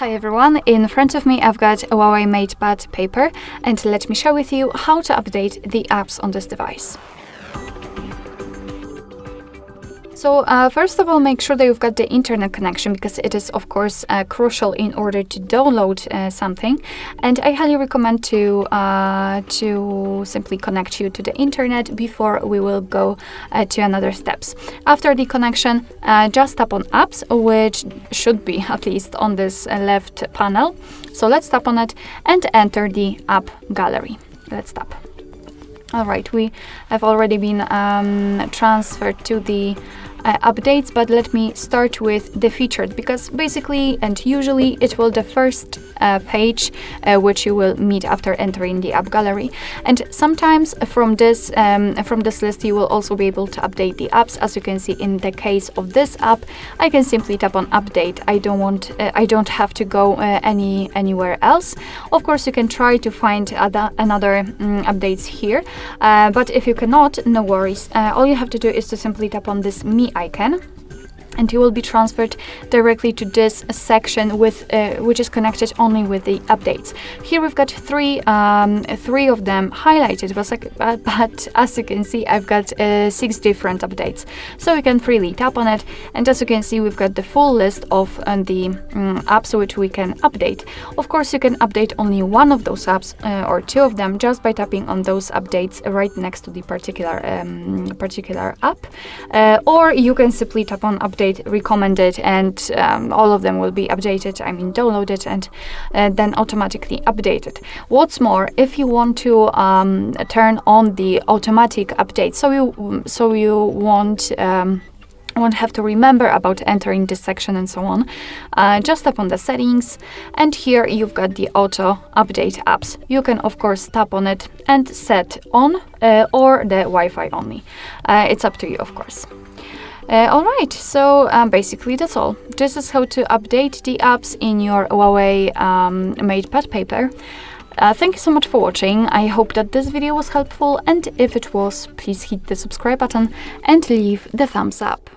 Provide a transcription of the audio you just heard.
Hi everyone, in front of me I've got a Huawei Matepad Paper, and let me share with you how to update the apps on this device. So first of all, make sure that you've got the internet connection, because it is of course crucial in order to download something. And I highly recommend to simply connect you to the internet before we will go to another steps. After the connection, just tap on apps, which should be at least on this left panel. So let's tap on it and enter the app gallery. Let's tap. All right, we have already been transferred to the updates, but let me start with the featured, because basically and usually it will the first page which you will meet after entering the app gallery. And sometimes from this list you will also be able to update the apps. As you can see, in the case of this app, I can simply tap on update. I don't have to go anywhere else. Of course, you can try to find another updates here, but if you cannot, no worries. All you have to do is to simply tap on this Me icon, and you will be transferred directly to this section with which is connected only with the updates. Here we've got three of them highlighted, but as you can see, I've got 6 different updates. So you can freely tap on it, and as you can see, we've got the full list of the apps which we can update. Of course, you can update only one of those apps or 2 of them just by tapping on those updates right next to the particular app, or you can simply tap on update recommended, and all of them will be updated, downloaded, and then automatically updated. What's more, if you want to turn on the automatic update, so you won't have to remember about entering this section and so on, just tap on the settings, and here you've got the auto update apps. You can of course tap on it and set on or the Wi-Fi only. It's up to you, of course. Alright, so basically that's all. This is how to update the apps in your Huawei Matepad Paper. Thank you so much for watching. I hope that this video was helpful, and if it was, please hit the subscribe button and leave the thumbs up.